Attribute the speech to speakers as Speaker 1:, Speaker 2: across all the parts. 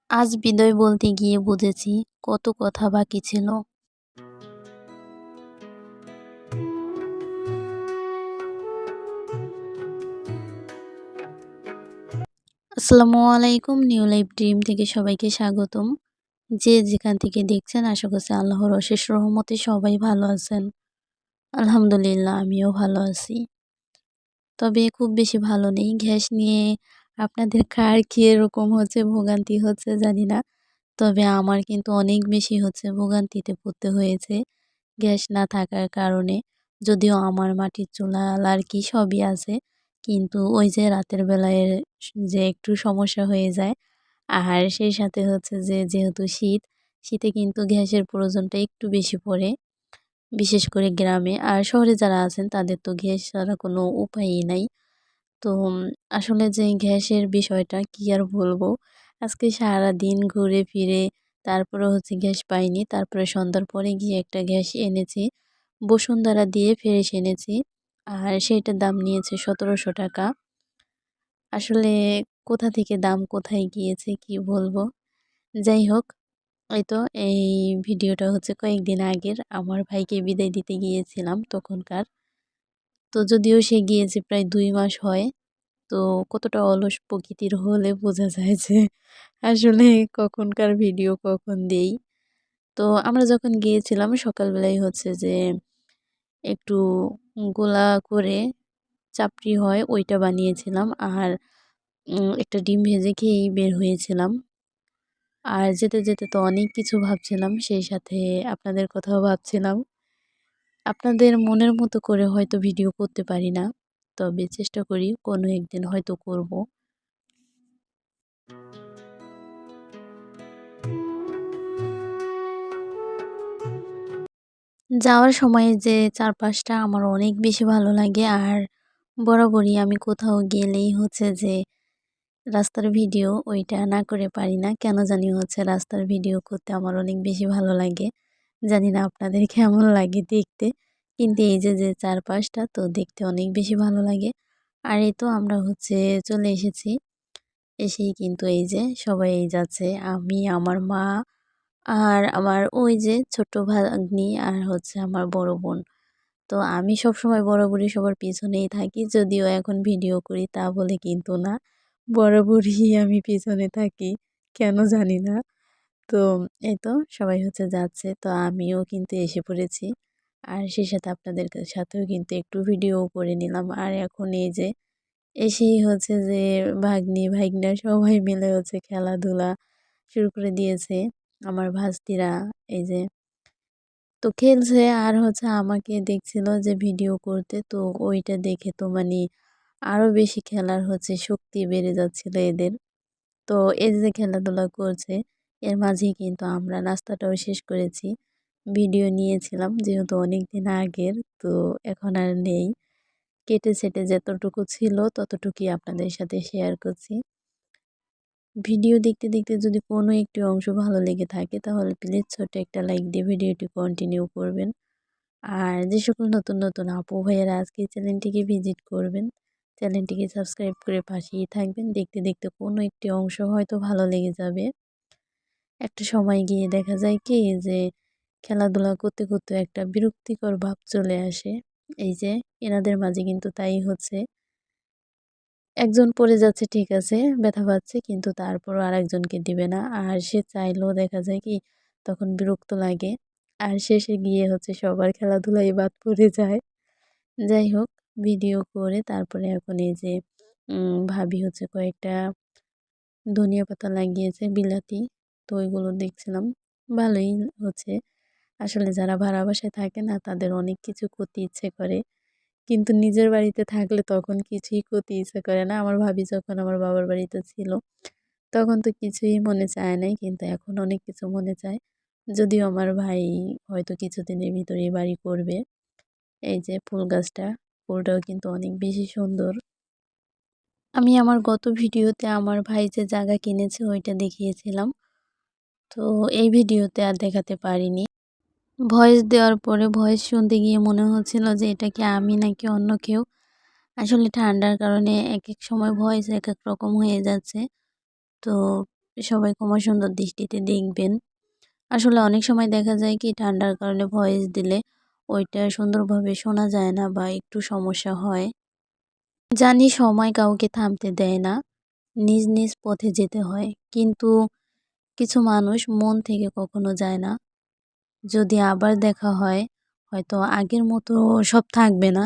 Speaker 1: আজ বিদায় বলতে গিয়ে বুঝেছি কত কথা বাকি ছিল। আসসালামু আলাইকুম, নিউ লাইফ ড্রিম থেকে সবাইকে স্বাগতম। যে যেখান থেকে দেখছেন আশা করছি আল্লাহর অশেষ রহমতে সবাই ভালো আছেন। আলহামদুলিল্লাহ আমিও ভালো আছি। তবে খুব বেশি ভালো নেই। গ্যাস নিয়ে আপনাদের কার কি এরকম হচ্ছে ভোগান্তি হচ্ছে জানি না। তবে আমার কিন্তু অনেক বেশি হচ্ছে ভোগান্তিতে পড়তে হয়েছে গ্যাস না থাকার কারণে। যদিও আমার মাটির চুলা আর কি সবই আছে, কিন্তু ওই যে রাতের বেলায় যে একটু সমস্যা হয়ে যায়। আর সেই সাথে হচ্ছে যে যেহেতু শীতে কিন্তু গ্যাসের প্রয়োজনটা একটু বেশি পড়ে, বিশেষ করে গ্রামে। আর শহরে যারা আছেন তাদের তো গ্যাস ছাড়া কোনো উপায়ই নাই। তো আসলে যে গ্যাসের বিষয়টা কি আর বলবো। আজকে সারাদিন ঘুরে ফিরে তারপরে হচ্ছে গ্যাস পাইনি। তারপরে সন্ধ্যার পরে গিয়ে একটা গ্যাস এনেছি। বসুন্ধরা দিয়ে ফ্রেশ এনেছি। আর সেইটার দাম নিয়েছে ১৭০০ টাকা। আসলে কোথা থেকে দাম কোথায় গিয়েছে কি বলবো। যাই হোক, এই তো এই ভিডিওটা হচ্ছে কয়েকদিন আগের। আমার ভাইকে বিদায় দিতে গিয়েছিলাম তখনকার। তো যদিও সে গিয়েছে প্রায় ২ মাস হয়। তো কতটা অলস প্রকৃতির হলে বোঝা যায় যে আসলে কখনকার ভিডিও কখন দেই। তো আমরা যখন গিয়েছিলাম সকালবেলায় হচ্ছে যে একটু গোলা করে চাপড়ি হয় ওইটা বানিয়েছিলাম। আর একটা ডিম ভেজে খেয়েই বের হয়েছিলাম। আর যেতে যেতে তো অনেক কিছু ভাবছিলাম, সেই সাথে আপনাদের কথাও ভাবছিলাম। আপনাদের মনের মতো করে হয়তো ভিডিও করতে পারি না, তবে চেষ্টা করি কোনো একদিন হয়তো করব। যাওয়ার সময়ে যে চারপাশটা আমার অনেক বেশি ভালো লাগে। আর বরাবরই আমি কোথাও গেলেই হচ্ছে যে রাস্তার ভিডিও ওইটা না করে পারি না। কেন জানি হচ্ছে রাস্তার ভিডিও করতে আমার অনেক বেশি ভালো লাগে। জানি না আপনাদের কেমন লাগে দেখতে। কিন্তু এই যে চারপাশটা তো দেখতে অনেক বেশি ভালো লাগে। আর এই তো আমরা হচ্ছে চলে এসেছি। এসেই কিন্তু এই যে সবাই যাচ্ছে। আমি, আমার মা আর আমার ওই যে ছোট্ট ভাগ্নি আর হচ্ছে আমার বড় বোন। তো আমি সবসময় বরাবরই সবার পিছনেই থাকি। যদিও এখন ভিডিও করি তা বলে কিন্তু না। বরাবরই আমি পিছনে থাকি। কেন জানি না। তো এই তো সবাই হচ্ছে যাচ্ছে। তো আমিও কিন্তু এসে পড়েছি। আর সেই সাথে আপনাদের সাথেও কিন্তু একটু ভিডিও করে নিলাম। আর এখন এই যে এসেই হচ্ছে যে ভাগ্নি-ভাগ্না সবাই মিলে হচ্ছে খেলাধুলা শুরু করে দিয়েছে। আমার ভাস্তিরা এই যে তো খেলছে আর হচ্ছে আমাকে দেখছিল যে ভিডিও করতে। তো ওইটা দেখে তো মানে আরো বেশি খেলার হচ্ছে শক্তি বেড়ে যাচ্ছিল এদের। তো এই যে খেলাধুলা করছে এর মাঝেই কিন্তু আমরা নাস্তাটাও শেষ করেছি। ভিডিও নিয়েছিলাম যেহেতু অনেক দিন আগের, তো এখন আর নেই। কেটে ছেটে যতটুকু ছিল ততটুকুই আপনাদের সাথে শেয়ার করছি। ভিডিও দেখতে দেখতে যদি কোনো একটি অংশ ভালো লেগে থাকে তাহলে প্লিজ ছোট্ট একটা লাইক দিয়ে ভিডিওটি কন্টিনিউ করবেন। আর যে সকল নতুন নতুন আপু ভাইয়েরা আজকে চ্যানেলটিকে ভিজিট করবেন, চ্যানেলটিকে সাবস্ক্রাইব করে পাশেই থাকবেন। দেখতে দেখতে কোনো একটি অংশ হয়তো ভালো লেগে যাবে। একটা সময় গিয়ে দেখা যায় কি যে খেলাধুলা করতে করতে একটা বিরক্তিকর ভাব চলে আসে। এই যে এনাদের মাঝে কিন্তু তাই হচ্ছে। একজন পড়ে যাচ্ছে ঠিক আছে, ব্যথা পাচ্ছে, কিন্তু তারপরও আরেকজনকে দিবে না। আর সে চাইলেও দেখা যায় কি তখন বিরক্ত লাগে। আর শেষে গিয়ে হচ্ছে সবার খেলাধুলাই বাদ পড়ে যায়। যাই হোক, ভিডিও করে তারপরে এখন এই যে ভাবি হচ্ছে কয়েকটা ধনিয়া পাতা লাগিয়েছে বিলাতি। তো ওইগুলো দেখছিলাম। ভালোই হচ্ছে। আসলে যারা ভাড়া বাসায় থাকে না তাদের অনেক কিছু করতে ইচ্ছে করে। কিন্তু নিজের বাড়িতে থাকলে তখন কিছুই করতে ইচ্ছে করে না। আমার ভাবি যখন আমার বাবার বাড়িতে ছিল তখন তো কিছুই মনে চায় নাই। কিন্তু এখন অনেক কিছু মনে চায়। যদিও আমার ভাই হয়তো কিছুদিনের ভিতরেই বাড়ি করবে। এই যে ফুল গাছটা, ফুলটাও কিন্তু অনেক বেশি সুন্দর। আমি আমার গত ভিডিওতে আমার ভাই যে জায়গা কিনেছে ওইটা দেখিয়েছিলাম। তো এই ভিডিওতে আর দেখাতে পারিনি। ভয়েস দেওয়ার পরে ভয়েস শুনতে গিয়ে মনে হচ্ছিল যে এটা কি আমি নাকি অন্য কেউ। আসলে ঠান্ডার কারণে একেক সময় ভয়েস একেক রকম হয়ে যাচ্ছে। তো সবাই ক্ষমা সুন্দর দৃষ্টিতে দেখবেন। আসলে অনেক সময় দেখা যায় কি ঠান্ডার কারণে ভয়েস দিলে ওইটা সুন্দরভাবে শোনা যায় না বা একটু সমস্যা হয়। জানি সময় কাউকে থামতে দেয় না, নিজ নিজ পথে যেতে হয়। কিন্তু কিছু মানুষ মন থেকে কখনো যায় না। যদি আবার দেখা হয়, হয়তো আগের মতো সব থাকবে না।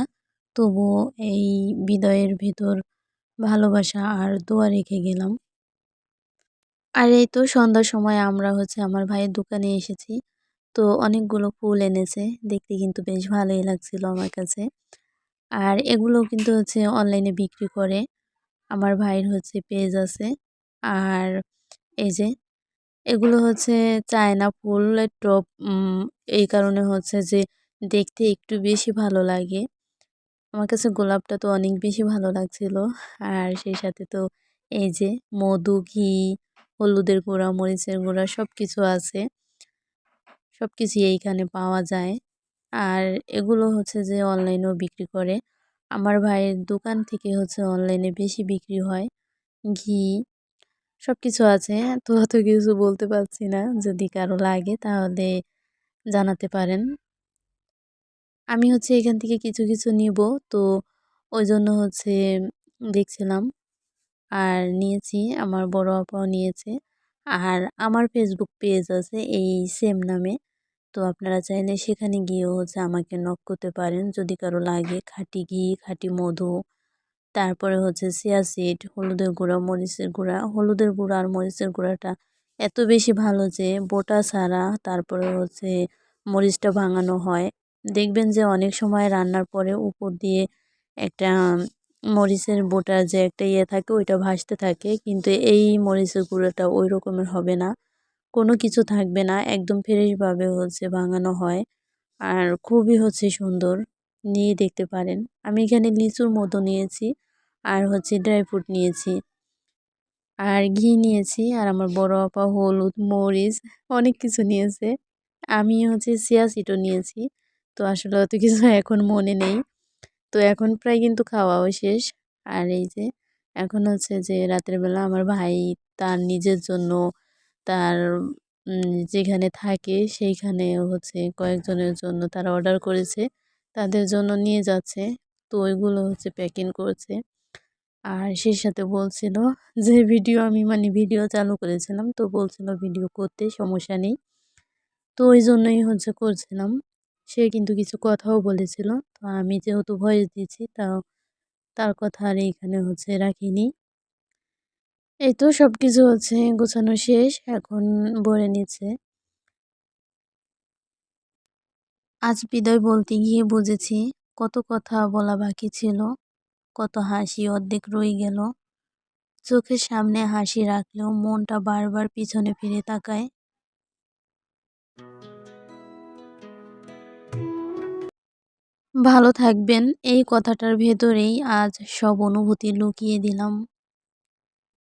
Speaker 1: তবুও এই হৃদয়ের ভেতর ভালোবাসা আর দোয়া রেখে গেলাম। আর এই তো সন্ধ্যার সময় আমরা আমার ভাইয়ের দোকানে এসেছি। তো অনেকগুলো ফুল এনেছে। দেখতে কিন্তু বেশ ভালোই লাগছিল আমার কাছে। আর এগুলোও কিন্তু অনলাইনে বিক্রি করে। আমার ভাইয়ের পেজ আছে। আর এই যে এগুলো চায়না ফুলের টব। এই কারণে যে দেখতে একটু বেশি ভালো লাগে। আমার কাছে গোলাপটা তো অনেক বেশি ভালো লাগছিল। আর সেই সাথে তো এই যে মধু, ঘি, হলুদের গুঁড়া, মরিচের গুঁড়া সবকিছু আছে। সবকিছুই এইখানে পাওয়া যায়। আর এগুলো যে অনলাইনেও বিক্রি করে। আমার ভাইয়ের দোকান থেকে অনলাইনে বেশি বিক্রি হয়। ঘি সবকিছু আছে। তো অত কিছু বলতে পারছি না। যদি কারো লাগে তাহলে জানাতে পারেন। আমি এখান থেকে কিছু, কিছু নিবো। তো ওইজন্য দেখছিলাম। আর নিয়েছি, আমার বড় আপাও নিয়েছে। আর আমার ফেসবুক পেজ আছে এই সেম নামে। তো আপনারা চাইলে সেখানে গিয়েও আমাকে নক করতে পারেন যদি কারো লাগে। খাঁটি ঘি, খাঁটি মধু, তারপরে চিয়া সিড, হলুদের গুঁড়া, মরিচের গুঁড়া। হলুদের গুঁড়া আর মরিচের গুঁড়াটা এত বেশি ভালো যে বোটা ছাড়া তারপরে মরিচটা ভাঙানো হয়। দেখবেন যে অনেক সময় রান্নার পরে উপর দিয়ে একটা মরিচের বোটার যে একটা ইয়ে থাকে ওইটা ভাসতে থাকে। কিন্তু এই মরিচের গুঁড়োটা ওই রকমের হবে না। কোনো কিছু থাকবে না। একদম ফ্রেশভাবে ভাঙানো হয়। আর খুবই সুন্দর। নিয়ে দেখতে পারেন। আমি এখানে লিচুর মধু নিয়েছি। আর ড্রাই ফ্রুট নিয়েছি। আর ঘি নিয়েছি। আর আমার বড় আপা হলুদ, মরিচ অনেক কিছু নিয়েছে। আমি চিয়া সিডও নিয়েছি। তো আসলে অত কিছু এখন মনে নেই। তো এখন প্রায় কিন্তু খাওয়াও শেষ। আর এই যে এখন যে রাতের বেলা আমার ভাই তার নিজের জন্য, তার যেখানে থাকে সেইখানে কয়েকজনের জন্য তারা অর্ডার করেছে। তাদের জন্য নিয়ে যাচ্ছে। তো ওইগুলো প্যাকিং করছে। আর সেই সাথে বলছিল যে আমি ভিডিও চালু করেছিলাম। তো বলছিল ভিডিও করতে সমস্যা নেই। তো ওই জন্যই করছিলাম। সে কিন্তু কিছু কথাও বলেছিল। তো আমি যেহেতু ভয়েস দিয়েছি তাও তার কথা আর এইখানে রাখিনি। এই তো সবকিছু গোছানো শেষ। এখন ভরে নিচ্ছে। আজ বিদায় বলতে গিয়ে বুঝেছি কত কথা বলা বাকি ছিল, কত হাসি অর্ধেক রয়ে গেল। চোখের সামনে হাসি রাখলেও মনটা বারবার পিছনে ফিরে তাকায়। ভালো থাকবেন এই কথাটার ভেতরেই আজ সব অনুভূতি লুকিয়ে দিলাম।